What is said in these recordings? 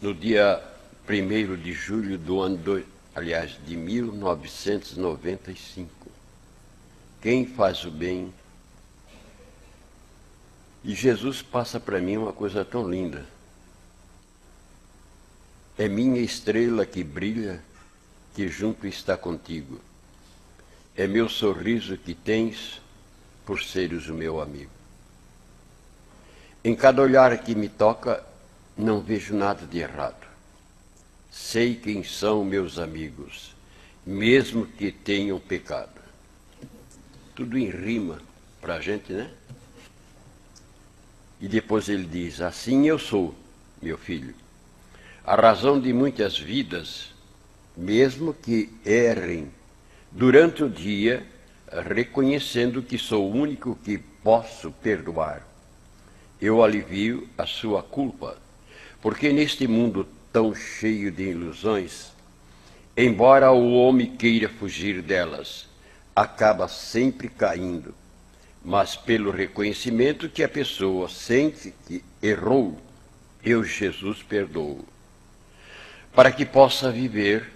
no dia 1º de julho do ano, de 1995. Quem faz o bem? E Jesus passa para mim uma coisa tão linda. É minha estrela que brilha, que junto está contigo. É meu sorriso que tens, por seres o meu amigo. Em cada olhar que me toca, não vejo nada de errado. Sei quem são meus amigos, mesmo que tenham pecado. Tudo em rima para a gente, né? E depois ele diz, assim eu sou, meu filho, a razão de muitas vidas, mesmo que errem durante o dia, reconhecendo que sou o único que posso perdoar. Eu alivio a sua culpa, porque neste mundo tão cheio de ilusões, embora o homem queira fugir delas, acaba sempre caindo, mas pelo reconhecimento que a pessoa sente que errou, eu, Jesus, perdoo, para que possa viver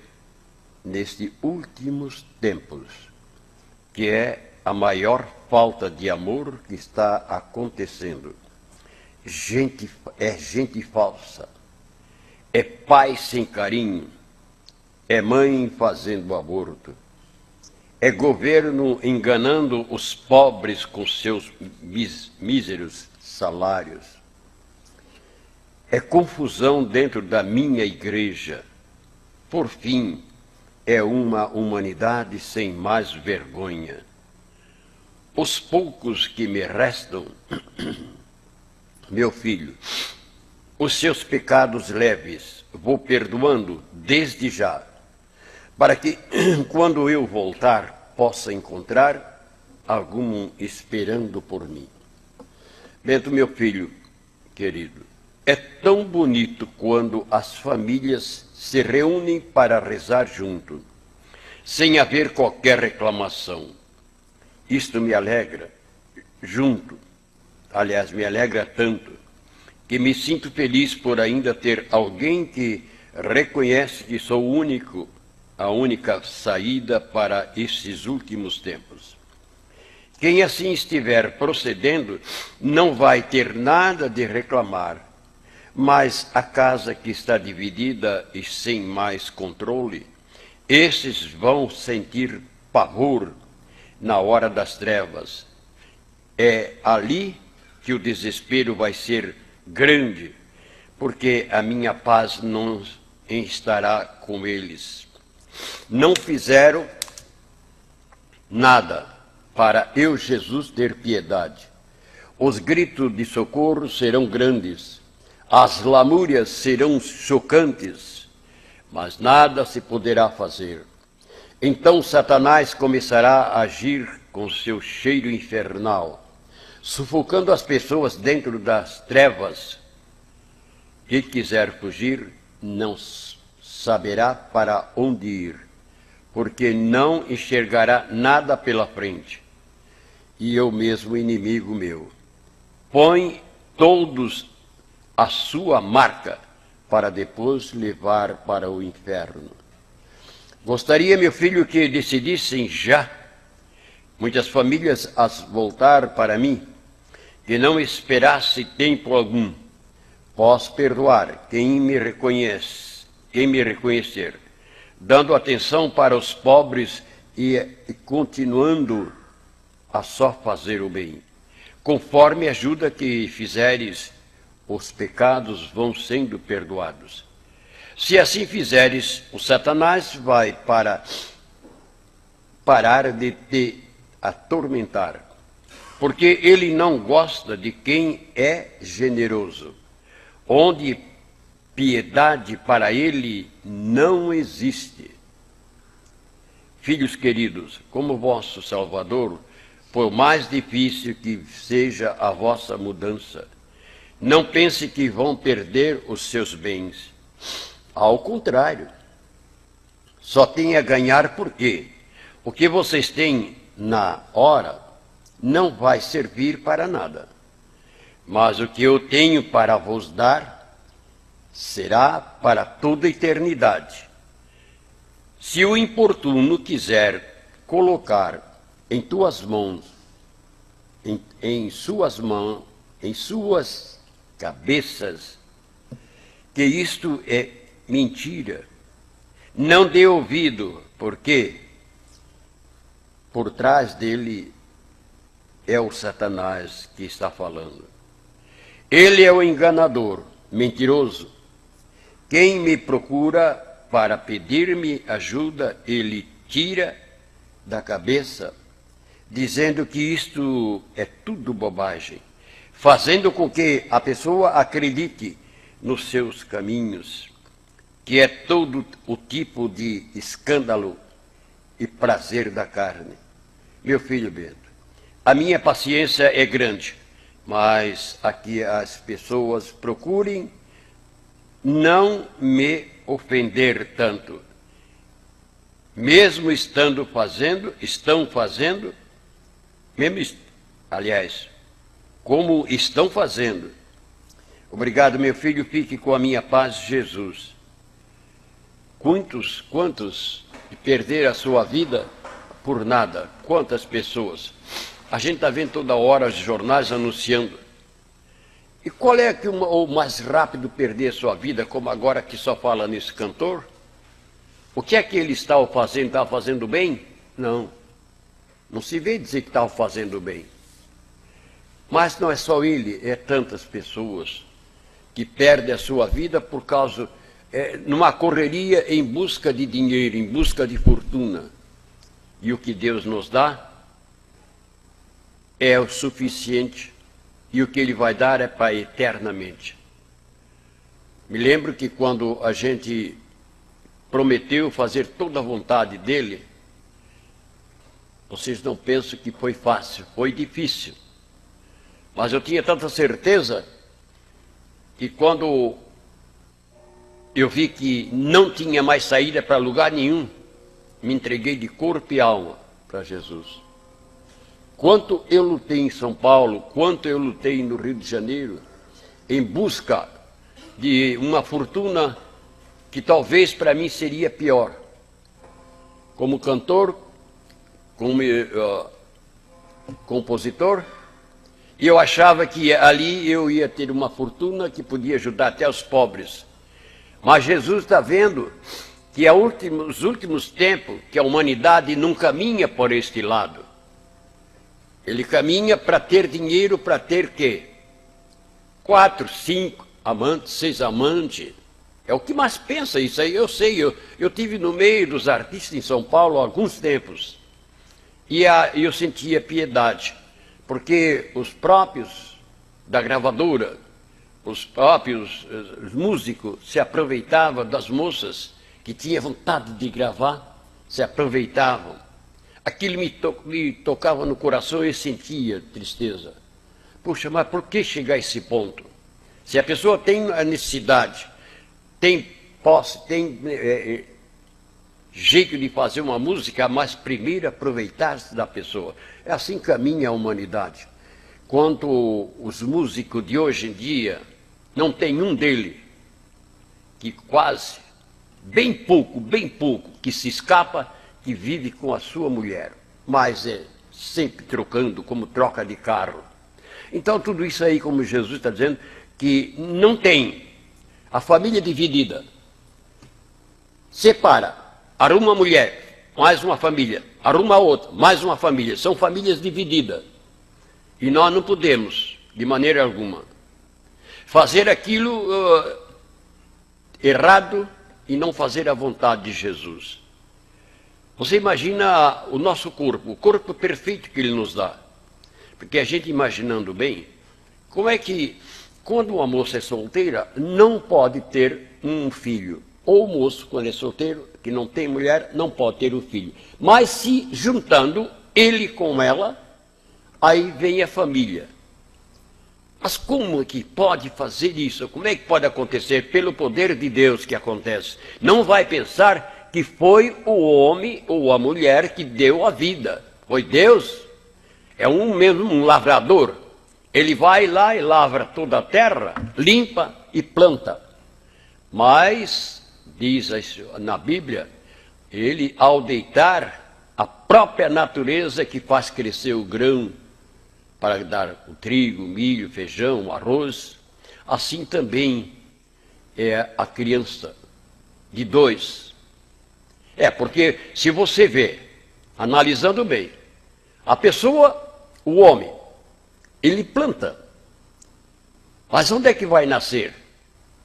nestes últimos tempos, que é a maior falta de amor que está acontecendo. Gente falsa, é pai sem carinho, é mãe fazendo aborto, é governo enganando os pobres com seus míseros salários, é confusão dentro da minha igreja. Por fim, é uma humanidade sem mais vergonha. Os poucos que me restam, meu filho, os seus pecados leves vou perdoando desde já, para que, quando eu voltar, possa encontrar algum esperando por mim. Bento, meu filho querido, é tão bonito quando as famílias se reúnem para rezar junto, sem haver qualquer reclamação. Isto me alegra me alegra tanto, que me sinto feliz por ainda ter alguém que reconhece que sou a única saída para esses últimos tempos. Quem assim estiver procedendo não vai ter nada de reclamar, mas a casa que está dividida e sem mais controle, esses vão sentir pavor na hora das trevas. É ali que o desespero vai ser grande, porque a minha paz não estará com eles. Não fizeram nada para eu, Jesus, ter piedade. Os gritos de socorro serão grandes, as lamúrias serão chocantes, mas nada se poderá fazer. Então Satanás começará a agir com seu cheiro infernal, sufocando as pessoas dentro das trevas. Quem quiser fugir não saberá para onde ir, porque não enxergará nada pela frente. E eu mesmo, inimigo meu, põe todos a sua marca para depois levar para o inferno. Gostaria, meu filho, que decidissem já, muitas famílias, a voltar para mim, que não esperasse tempo algum. Posso perdoar quem me reconhecer, dando atenção para os pobres e continuando a só fazer o bem. Conforme a ajuda que fizeres, os pecados vão sendo perdoados. Se assim fizeres, o Satanás vai parar de te atormentar, porque ele não gosta de quem é generoso, onde piedade para ele não existe. Filhos queridos, como vosso Salvador, por mais difícil que seja a vossa mudança, não pense que vão perder os seus bens. Ao contrário, só tem a ganhar, porque o que vocês têm na hora não vai servir para nada. Mas o que eu tenho para vos dar será para toda a eternidade. Se o importuno quiser colocar em tuas mãos, em suas cabeças, que isto é mentira, não dê ouvido, porque por trás dele é o Satanás que está falando. Ele é o enganador, mentiroso. Quem me procura para pedir-me ajuda, ele tira da cabeça, dizendo que isto é tudo bobagem, fazendo com que a pessoa acredite nos seus caminhos, que é todo o tipo de escândalo e prazer da carne. Meu filho Bento, a minha paciência é grande, mas aqui as pessoas procurem não me ofender tanto. Mesmo estão fazendo, aliás, como estão fazendo. Obrigado, meu filho, fique com a minha paz, Jesus. Quantos perderam a sua vida por nada? Quantas pessoas? A gente está vendo toda hora os jornais anunciando. E qual é que o mais rápido perder a sua vida, como agora que só fala nesse cantor? O que é que ele estava fazendo? Estava fazendo bem? Não. Não se vê dizer que estava fazendo bem. Mas não é só ele, é tantas pessoas que perdem a sua vida por causa, numa correria em busca de dinheiro, em busca de fortuna. E o que Deus nos dá é o suficiente, e o que Ele vai dar é para eternamente. Me lembro que quando a gente prometeu fazer toda a vontade dEle, vocês não pensam que foi fácil, foi difícil. Mas eu tinha tanta certeza que quando eu vi que não tinha mais saída para lugar nenhum, me entreguei de corpo e alma para Jesus. Quanto eu lutei em São Paulo, quanto eu lutei no Rio de Janeiro, em busca de uma fortuna que talvez para mim seria pior. Como cantor, como compositor, e eu achava que ali eu ia ter uma fortuna que podia ajudar até os pobres. Mas Jesus está vendo que nos últimos tempos que a humanidade não caminha por este lado. Ele caminha para ter dinheiro, para ter quê? 4, 5 amantes, 6 amantes. É o que mais pensa isso aí, eu sei. Eu tive no meio dos artistas em São Paulo há alguns tempos. E eu sentia piedade, porque os próprios da gravadora, os próprios músicos se aproveitavam das moças que tinham vontade de gravar, se aproveitavam. Aquilo me tocava no coração e eu sentia tristeza. Puxa, mas por que chegar a esse ponto? Se a pessoa tem a necessidade, tem posse, tem jeito de fazer uma música, mas primeiro aproveitar-se da pessoa. É assim que caminha a humanidade. Quanto os músicos de hoje em dia, não tem um dele que quase, bem pouco, que se escapa, que vive com a sua mulher, mas é sempre trocando, como troca de carro. Então tudo isso aí, como Jesus está dizendo, que não tem a família dividida. Separa, arruma uma mulher, mais uma família, arruma outra, mais uma família. São famílias divididas. E nós não podemos, de maneira alguma, fazer aquilo errado e não fazer a vontade de Jesus. Você imagina o nosso corpo, o corpo perfeito que Ele nos dá. Porque a gente imaginando bem, como é que, quando uma moça é solteira, não pode ter um filho. Ou o moço, quando é solteiro, que não tem mulher, não pode ter um filho. Mas se juntando ele com ela, aí vem a família. Mas como é que pode fazer isso? Como é que pode acontecer? Pelo poder de Deus que acontece. Não vai pensar que foi o homem ou a mulher que deu a vida. Foi Deus. É um lavrador. Ele vai lá e lavra toda a terra, limpa e planta. Mas, diz na Bíblia, ele, ao deitar, a própria natureza que faz crescer o grão para dar o trigo, o milho, o feijão, o arroz, assim também é a criança de 2. Porque se você vê, analisando bem, a pessoa, o homem, ele planta. Mas onde é que vai nascer?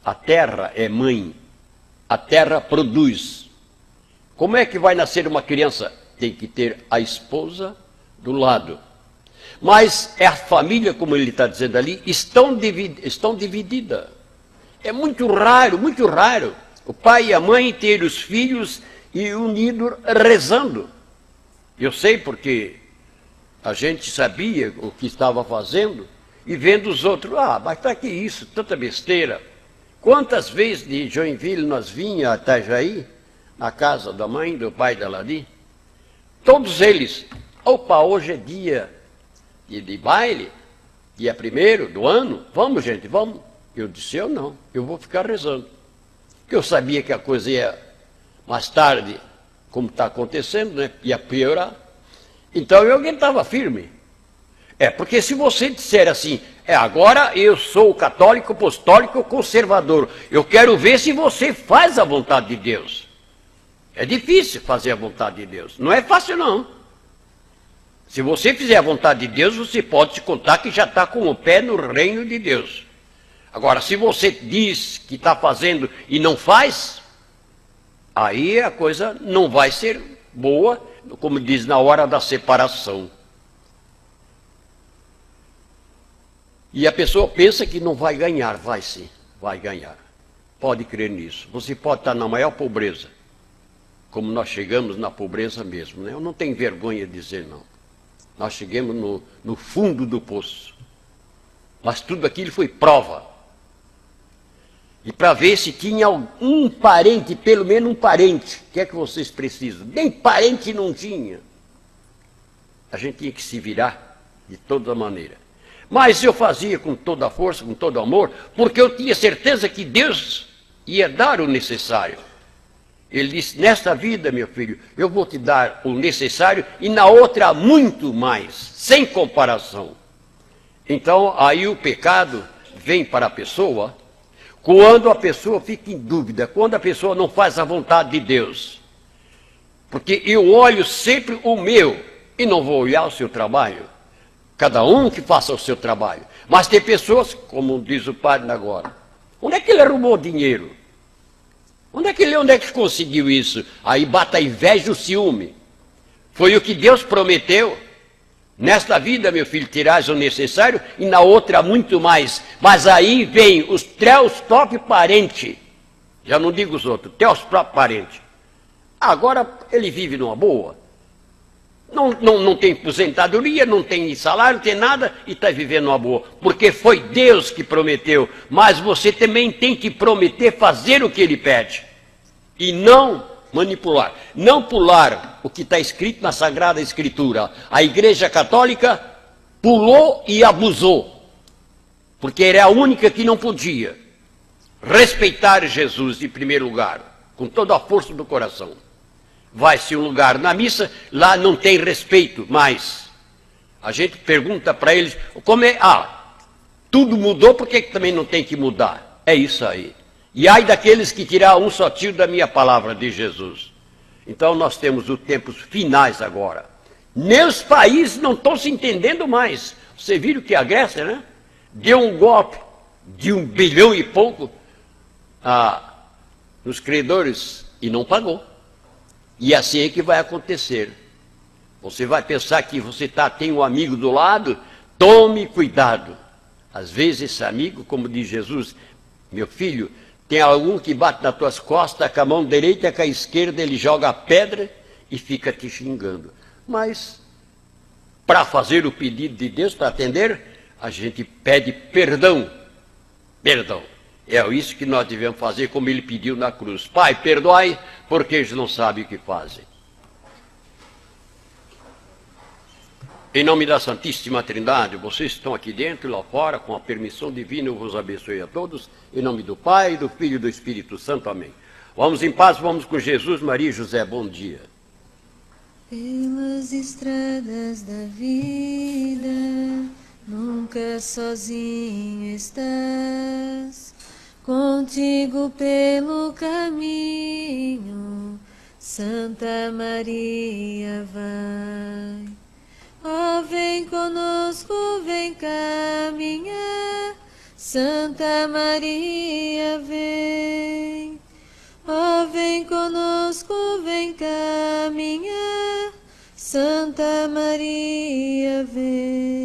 A terra é mãe, a terra produz. Como é que vai nascer uma criança? Tem que ter a esposa do lado. Mas é a família, como ele está dizendo ali, estão divididas. É muito raro o pai e a mãe ter os filhos e unidos rezando. Eu sei porque a gente sabia o que estava fazendo e vendo os outros, mas para que isso, tanta besteira. Quantas vezes de Joinville nós vinha a Itajaí, na casa da mãe, do pai da Ladi, todos eles, hoje é dia de baile, dia 1º do ano, vamos gente, vamos. Eu disse, eu não, eu vou ficar rezando. Porque eu sabia que a coisa ia, mais tarde, como está acontecendo, né, ia piorar. Então eu estava firme. Porque se você disser assim, agora eu sou católico, apostólico, conservador, eu quero ver se você faz a vontade de Deus. É difícil fazer a vontade de Deus, não é fácil não. Se você fizer a vontade de Deus, você pode se contar que já está com o pé no reino de Deus. Agora, se você diz que está fazendo e não faz, aí a coisa não vai ser boa, como diz na hora da separação. E a pessoa pensa que não vai ganhar, vai sim, vai ganhar. Pode crer nisso. Você pode estar na maior pobreza, como nós chegamos na pobreza mesmo, né? Eu não tenho vergonha de dizer não. Nós chegamos no fundo do poço. Mas tudo aquilo foi prova. E para ver se tinha um parente, pelo menos um parente, o que é que vocês precisam? Nem parente não tinha. A gente tinha que se virar de toda maneira. Mas eu fazia com toda a força, com todo amor, porque eu tinha certeza que Deus ia dar o necessário. Ele disse, nesta vida, meu filho, eu vou te dar o necessário e na outra muito mais, sem comparação. Então, aí o pecado vem para a pessoa quando a pessoa fica em dúvida, quando a pessoa não faz a vontade de Deus. Porque eu olho sempre o meu e não vou olhar o seu trabalho. Cada um que faça o seu trabalho. Mas tem pessoas, como diz o padre agora, onde é que ele arrumou dinheiro? Onde é que conseguiu isso? Aí bate a inveja e o ciúme. Foi o que Deus prometeu. Nesta vida, meu filho, terás o necessário e na outra muito mais. Mas aí vem os teus próprios parentes. Já não digo os outros, teus próprios parentes. Agora ele vive numa boa. Não tem aposentadoria, não tem salário, não tem nada e está vivendo uma boa. Porque foi Deus que prometeu. Mas você também tem que prometer fazer o que Ele pede. E não manipular. Não pular o que está escrito na Sagrada Escritura. A Igreja Católica pulou e abusou. Porque era a única que não podia respeitar Jesus em primeiro lugar. Com toda a força do coração. Vai-se um lugar na missa, lá não tem respeito mais. A gente pergunta para eles, como é? Tudo mudou, por que também não tem que mudar? É isso aí. E ai daqueles que tirar um só tiro da minha palavra de Jesus. Então nós temos os tempos finais agora. Meus países não estão se entendendo mais. Você viu que a Grécia, né? Deu um golpe de 1 bilhão e pouco nos credores e não pagou. E assim é que vai acontecer. Você vai pensar que você tem um amigo do lado, tome cuidado. Às vezes esse amigo, como diz Jesus, meu filho, tem algum que bate nas tuas costas, com a mão direita, com a esquerda, ele joga a pedra e fica te xingando. Mas, para fazer o pedido de Deus, para atender, a gente pede perdão. Perdão. É isso que nós devemos fazer, como ele pediu na cruz. Pai, perdoai, porque eles não sabem o que fazem. Em nome da Santíssima Trindade, vocês estão aqui dentro e lá fora, com a permissão divina, eu vos abençoe a todos. Em nome do Pai, do Filho e do Espírito Santo. Amém. Vamos em paz, vamos com Jesus, Maria e José. Bom dia. Pelas estradas da vida, nunca sozinho estás. Contigo pelo caminho, Santa Maria vai. Ó, vem conosco, vem caminhar, Santa Maria vem. Ó, vem conosco, vem caminhar, Santa Maria vem.